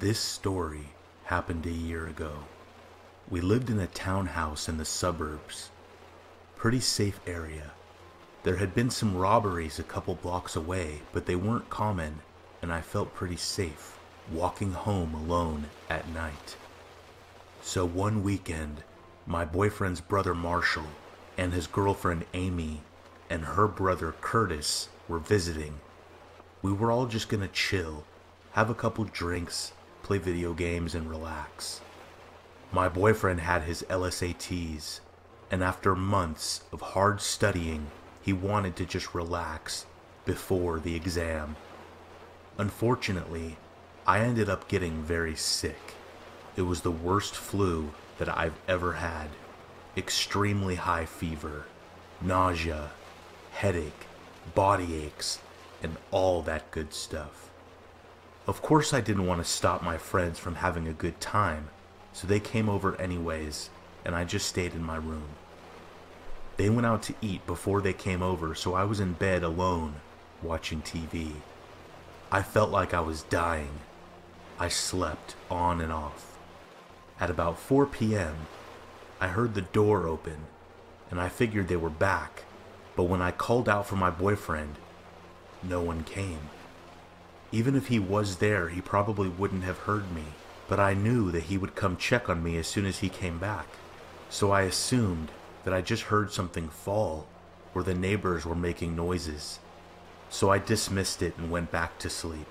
This story happened a year ago. We lived in a townhouse in the suburbs. Pretty safe area. There had been some robberies a couple blocks away, but they weren't common, and I felt pretty safe walking home alone at night. So one weekend, my boyfriend's brother Marshall and his girlfriend Amy and her brother Curtis were visiting. We were all just gonna chill, have a couple drinks, play video games, and relax. My boyfriend had his LSATs, and after months of hard studying, he wanted to just relax before the exam. Unfortunately, I ended up getting very sick. It was the worst flu that I've ever had. Extremely high fever, nausea, headache, body aches, and all that good stuff. Of course I didn't want to stop my friends from having a good time, so they came over anyways, and I just stayed in my room. They went out to eat before they came over, so I was in bed alone, watching TV. I felt like I was dying. I slept on and off. At about 4 p.m., I heard the door open, and I figured they were back, but when I called out for my boyfriend, no one came. Even if he was there, he probably wouldn't have heard me, but I knew that he would come check on me as soon as he came back. So I assumed that I just heard something fall, or the neighbors were making noises. So I dismissed it and went back to sleep.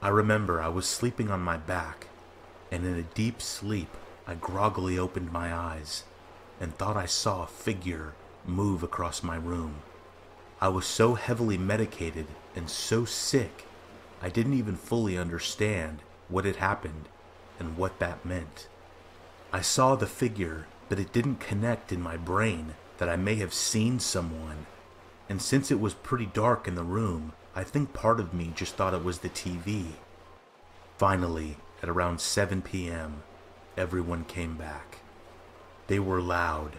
I remember I was sleeping on my back, and in a deep sleep, I groggily opened my eyes and thought I saw a figure move across my room. I was so heavily medicated and so sick, I didn't even fully understand what had happened and what that meant. I saw the figure, but it didn't connect in my brain that I may have seen someone. And since it was pretty dark in the room, I think part of me just thought it was the TV. Finally, at around 7 p.m., everyone came back. They were loud.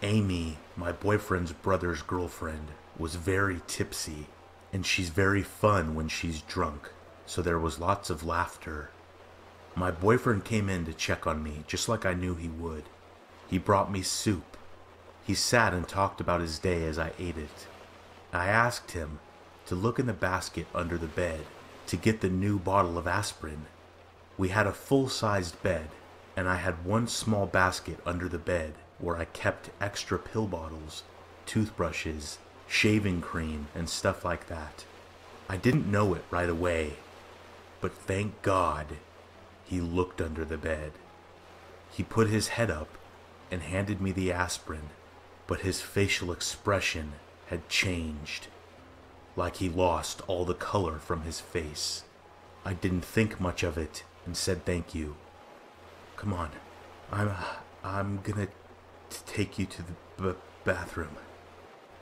Amy, my boyfriend's brother's girlfriend, was very tipsy, and she's very fun when she's drunk, so there was lots of laughter. My boyfriend came in to check on me, just like I knew he would. He brought me soup. He sat and talked about his day as I ate it. I asked him to look in the basket under the bed to get the new bottle of aspirin. We had a full-sized bed, and I had one small basket under the bed where I kept extra pill bottles, toothbrushes, shaving cream, and stuff like that. I didn't know it right away, but thank God he looked under the bed. He put his head up and handed me the aspirin, but his facial expression had changed, like he lost all the color from his face. I didn't think much of it and said thank you. Come on, I'm gonna take you to the bathroom.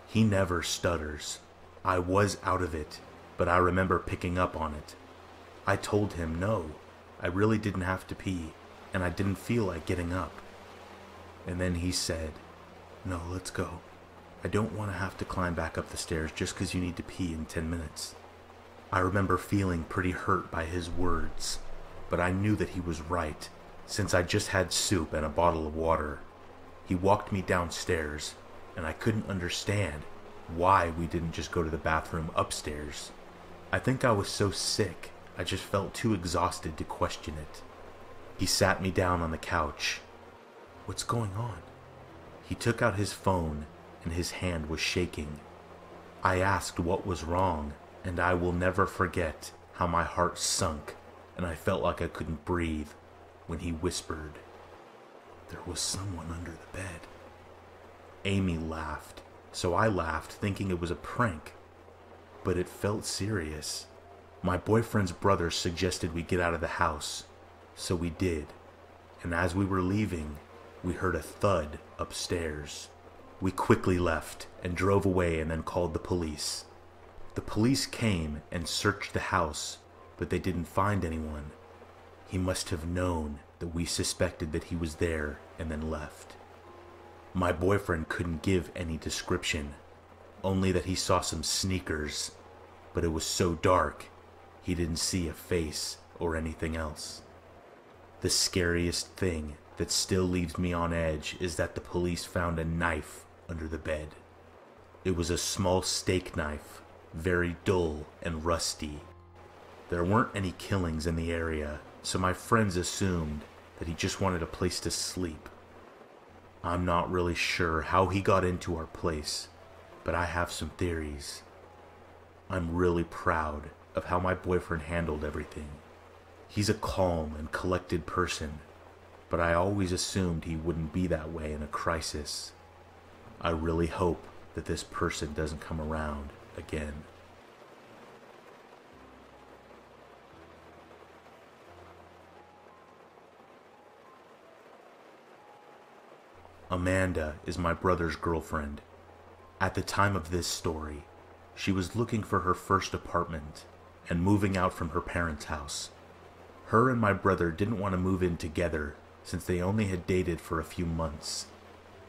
He never stutters. I was out of it, but I remember picking up on it. I told him no, I really didn't have to pee, and I didn't feel like getting up. And then he said, "No, let's go. I don't want to have to climb back up the stairs just because you need to pee in 10 minutes. I remember feeling pretty hurt by his words, but I knew that he was right, since I just had soup and a bottle of water. He walked me downstairs, and I couldn't understand why we didn't just go to the bathroom upstairs. I think I was so sick, I just felt too exhausted to question it. He sat me down on the couch. What's going on? He took out his phone, and his hand was shaking. I asked what was wrong, and I will never forget how my heart sunk, and I felt like I couldn't breathe when he whispered, "There was someone under the bed." Amy laughed, so I laughed thinking it was a prank, but it felt serious. My boyfriend's brother suggested we get out of the house, so we did, and as we were leaving, we heard a thud upstairs. We quickly left and drove away and then called the police. The police came and searched the house, but they didn't find anyone. He must have known that we suspected that he was there and then left. My boyfriend couldn't give any description, only that he saw some sneakers, but it was so dark he didn't see a face or anything else. The scariest thing that still leaves me on edge is that the police found a knife under the bed. It was a small steak knife, very dull and rusty. There weren't any killings in the area, so my friends assumed that he just wanted a place to sleep. I'm not really sure how he got into our place, but I have some theories. I'm really proud of how my boyfriend handled everything. He's a calm and collected person, but I always assumed he wouldn't be that way in a crisis. I really hope that this person doesn't come around again. Amanda is my brother's girlfriend. At the time of this story, she was looking for her first apartment and moving out from her parents' house. Her and my brother didn't want to move in together since they only had dated for a few months.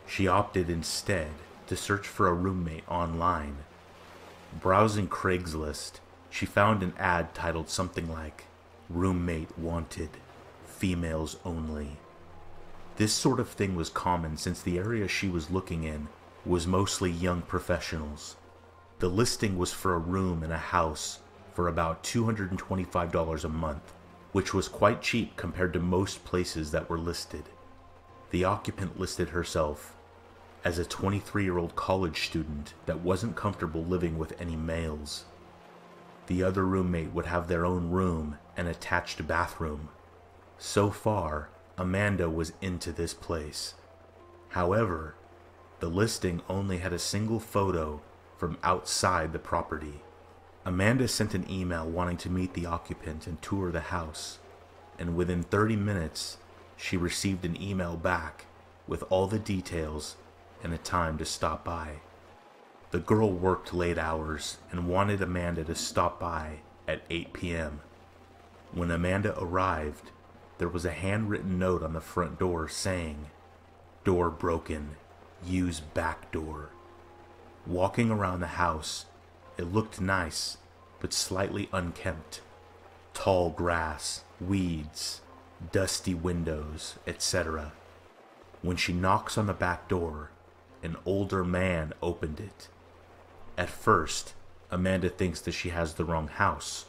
She opted instead to search for a roommate online. Browsing Craigslist, she found an ad titled something like, "Roommate Wanted, Females Only." This sort of thing was common since the area she was looking in was mostly young professionals. The listing was for a room in a house for about $225 a month, which was quite cheap compared to most places that were listed. The occupant listed herself as a 23-year-old college student that wasn't comfortable living with any males. The other roommate would have their own room and attached bathroom. So far, Amanda was into this place. However, the listing only had a single photo from outside the property. Amanda sent an email wanting to meet the occupant and tour the house, and within 30 minutes, she received an email back with all the details and a time to stop by. The girl worked late hours and wanted Amanda to stop by at 8 p.m. When Amanda arrived, there was a handwritten note on the front door saying, "Door broken. Use back door." Walking around the house, it looked nice, but slightly unkempt. Tall grass, weeds, dusty windows, etc. When she knocks on the back door, an older man opened it. At first, Amanda thinks that she has the wrong house,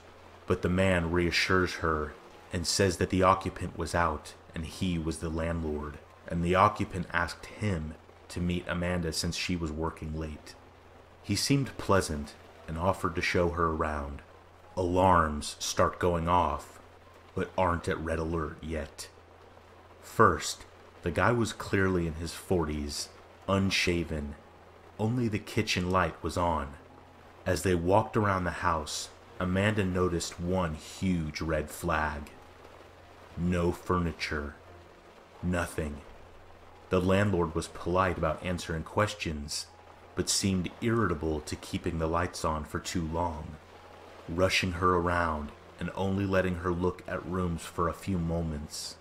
but the man reassures her and says that the occupant was out and he was the landlord, and the occupant asked him to meet Amanda since she was working late. He seemed pleasant and offered to show her around. Alarms start going off, but aren't at red alert yet. First, the guy was clearly in his 40s, unshaven. Only the kitchen light was on. As they walked around the house, Amanda noticed one huge red flag. No furniture. Nothing. The landlord was polite about answering questions, but seemed irritable to keeping the lights on for too long, rushing her around and only letting her look at rooms for a few moments.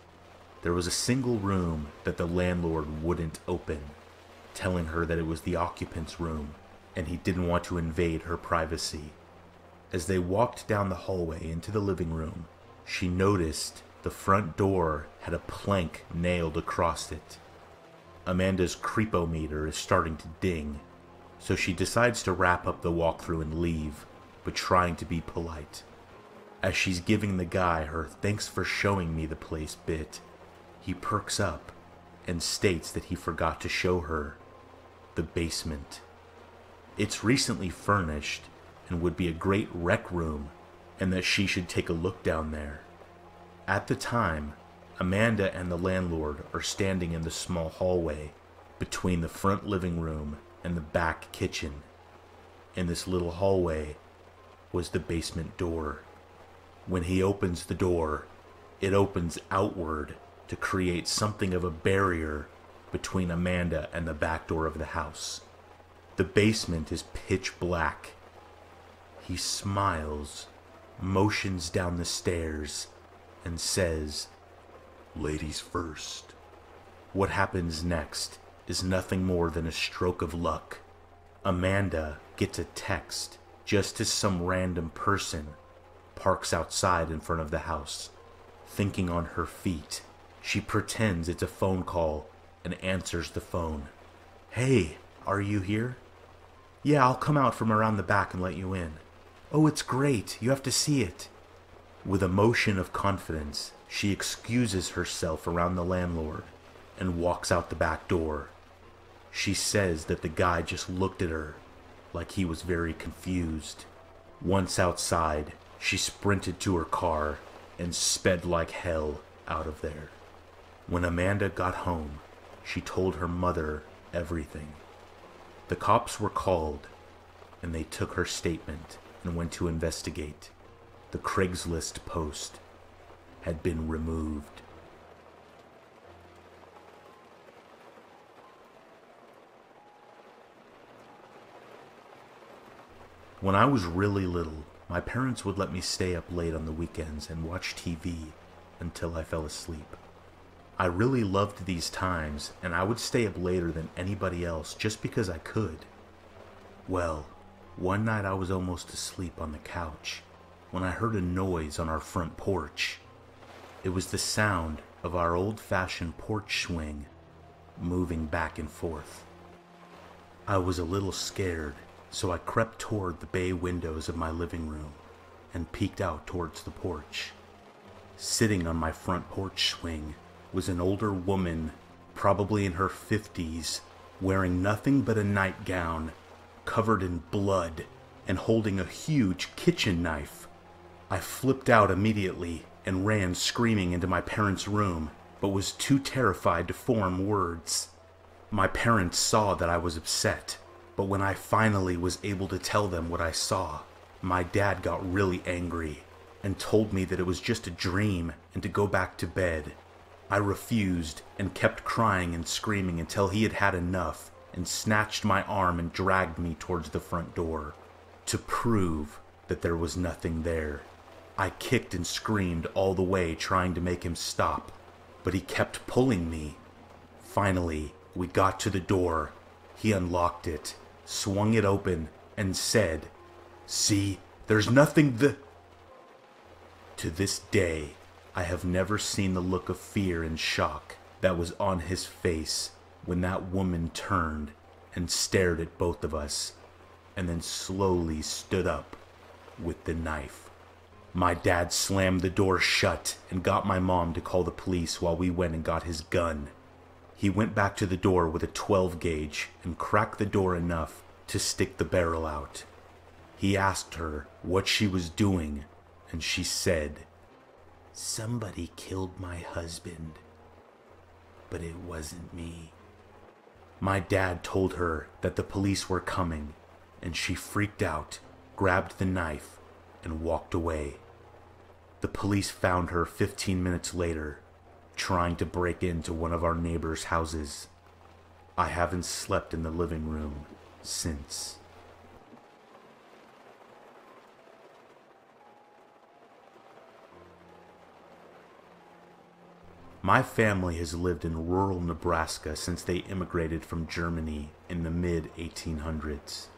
There was a single room that the landlord wouldn't open, telling her that it was the occupant's room and he didn't want to invade her privacy. As they walked down the hallway into the living room, she noticed the front door had a plank nailed across it. Amanda's creepometer is starting to ding, so she decides to wrap up the walkthrough and leave, but trying to be polite. As she's giving the guy her "thanks for showing me the place" bit, he perks up and states that he forgot to show her the basement. It's recently furnished and would be a great rec room, and that she should take a look down there. At the time, Amanda and the landlord are standing in the small hallway between the front living room and the back kitchen. In this little hallway was the basement door. When he opens the door, it opens outward to create something of a barrier between Amanda and the back door of the house. The basement is pitch black. He smiles, motions down the stairs, and says, "Ladies first." What happens next is nothing more than a stroke of luck. Amanda gets a text just as some random person parks outside in front of the house. Thinking on her feet, she pretends it's a phone call and answers the phone. "Hey, are you here?" "Yeah, I'll come out from around the back and let you in." "Oh, it's great. You have to see it." With a motion of confidence, she excuses herself around the landlord and walks out the back door. She says that the guy just looked at her like he was very confused. Once outside, she sprinted to her car and sped like hell out of there. When Amanda got home, she told her mother everything. The cops were called, and they took her statement and went to investigate. The Craigslist post had been removed. When I was really little, my parents would let me stay up late on the weekends and watch TV until I fell asleep. I really loved these times, and I would stay up later than anybody else just because I could. Well, one night I was almost asleep on the couch when I heard a noise on our front porch. It was the sound of our old-fashioned porch swing moving back and forth. I was a little scared, so I crept toward the bay windows of my living room and peeked out towards the porch. Sitting on my front porch swing was an older woman, probably in her 50s, wearing nothing but a nightgown, covered in blood, and holding a huge kitchen knife. I flipped out immediately and ran screaming into my parents' room, but was too terrified to form words. My parents saw that I was upset, but when I finally was able to tell them what I saw, my dad got really angry and told me that it was just a dream and to go back to bed. I refused and kept crying and screaming until he had had enough and snatched my arm and dragged me towards the front door to prove that there was nothing there. I kicked and screamed all the way trying to make him stop, but he kept pulling me. Finally, we got to the door. He unlocked it, swung it open, and said, "See, there's nothing To this day, I have never seen the look of fear and shock that was on his face when that woman turned and stared at both of us, and then slowly stood up with the knife. My dad slammed the door shut and got my mom to call the police while we went and got his gun. He went back to the door with a 12 gauge and cracked the door enough to stick the barrel out. He asked her what she was doing, and she said, "Somebody killed my husband, but it wasn't me." My dad told her that the police were coming, and she freaked out, grabbed the knife, and walked away. The police found her 15 minutes later, trying to break into one of our neighbors' houses. I haven't slept in the living room since. My family has lived in rural Nebraska since they immigrated from Germany in the mid-1800s.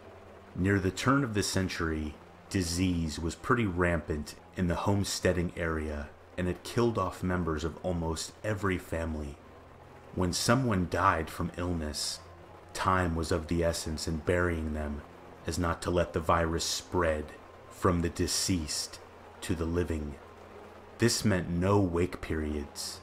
Near the turn of the century, disease was pretty rampant in the homesteading area, and it killed off members of almost every family. When someone died from illness, time was of the essence in burying them, as not to let the virus spread from the deceased to the living. This meant no wake periods.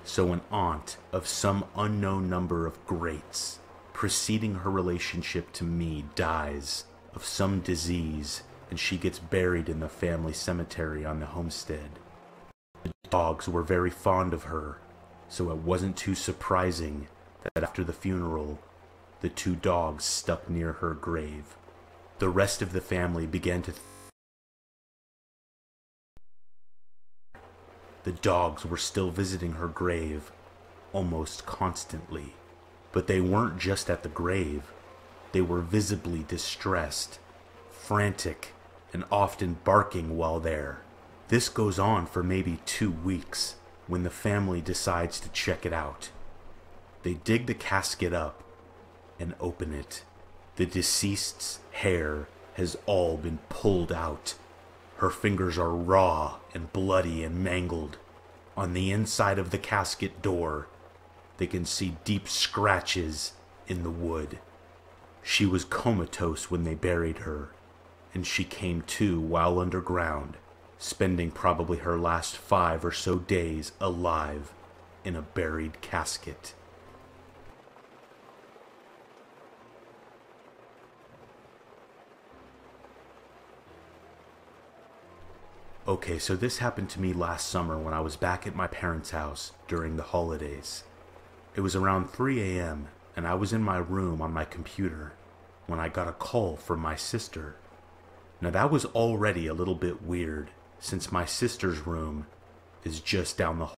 So an aunt of some unknown number of greats preceding her relationship to me dies of some disease, and she gets buried in the family cemetery on the homestead. The dogs were very fond of her, so it wasn't too surprising that after the funeral, the two dogs stuck near her grave. The rest of the family began to The dogs were still visiting her grave, almost constantly. But they weren't just at the grave. They were visibly distressed, frantic, and often barking while there. This goes on for maybe 2 weeks, when the family decides to check it out. They dig the casket up and open it. The deceased's hair has all been pulled out. Her fingers are raw and bloody and mangled. On the inside of the casket door, they can see deep scratches in the wood. She was comatose when they buried her, and she came to while underground, spending probably her last 5 or so days alive in a buried casket. Okay, so this happened to me last summer when I was back at my parents' house during the holidays. It was around 3 a.m., and I was in my room on my computer when I got a call from my sister. Now that was already a little bit weird, since my sister's room is just down the hall.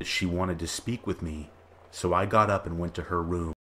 She wanted to speak with me, so I got up and went to her room.